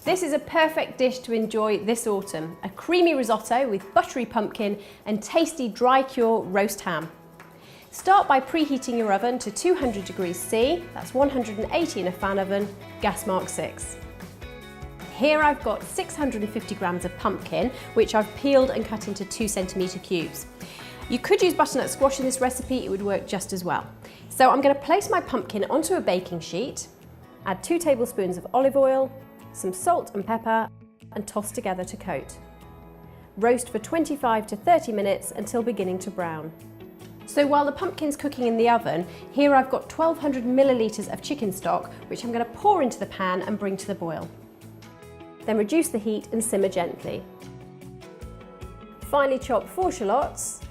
This is a perfect dish to enjoy this autumn, a creamy risotto with buttery pumpkin and tasty dry cure roast ham. Start by preheating your oven to 200 degrees C, that's 180 in a fan oven, gas mark 6. Here I've got 650 grams of pumpkin, which I've peeled and cut into 2 centimetre cubes. You could use butternut squash in this recipe, it would work just as well. So I'm going to place my pumpkin onto a baking sheet, add 2 tablespoons of olive oil, some salt and pepper, and toss together to coat. Roast for 25 to 30 minutes until beginning to brown. So while the pumpkin's cooking in the oven, here I've got 1200 milliliters of chicken stock, which I'm going to pour into the pan and bring to the boil. Then reduce the heat and simmer gently. Finely chop 4 shallots,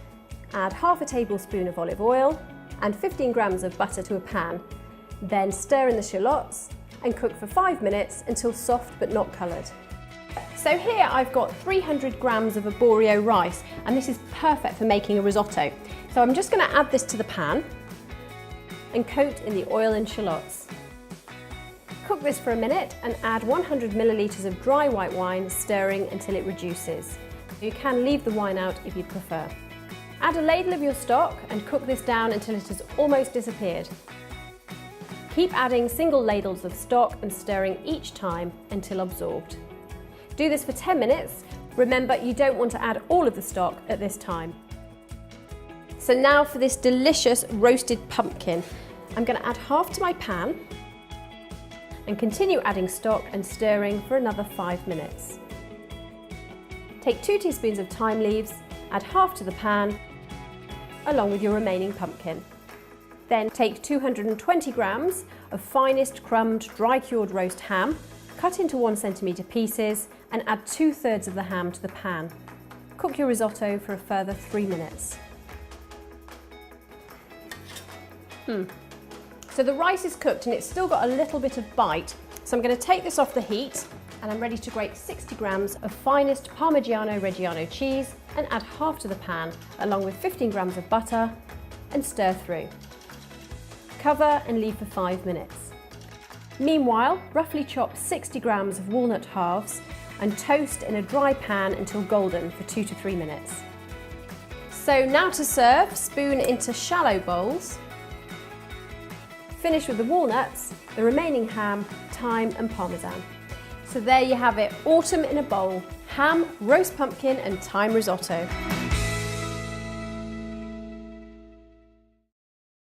add half a tablespoon of olive oil and 15 grams of butter to a pan. Then stir in the shallots and cook for 5 minutes until soft but not coloured. So here I've got 300 grams of arborio rice, and this is perfect for making a risotto. So I'm just going to add this to the pan and coat in the oil and shallots. Cook this for a minute and add 100 milliliters of dry white wine, stirring until it reduces. You can leave the wine out if you prefer. Add a ladle of your stock and cook this down until it has almost disappeared. Keep adding single ladles of stock and stirring each time until absorbed. Do this for 10 minutes. Remember, you don't want to add all of the stock at this time. So now for this delicious roasted pumpkin. I'm going to add half to my pan and continue adding stock and stirring for another 5 minutes. Take 2 teaspoons of thyme leaves, add half to the pan, along with your remaining pumpkin. Then take 220 grams of finest crumbed dry cured roast ham, cut into 1 centimetre pieces, and add 2/3 of the ham to the pan. Cook your risotto for a further 3 minutes. So the rice is cooked and it's still got a little bit of bite. So I'm going to take this off the heat and I'm ready to grate 60 grams of finest Parmigiano Reggiano cheese and add half to the pan along with 15 grams of butter and stir through. Cover and leave for 5 minutes. Meanwhile, roughly chop 60 grams of walnut halves and toast in a dry pan until golden for 2 to 3 minutes. So now to serve, spoon into shallow bowls. Finish with the walnuts, the remaining ham, thyme and parmesan. So there you have it, autumn in a bowl, ham, roast pumpkin and thyme risotto.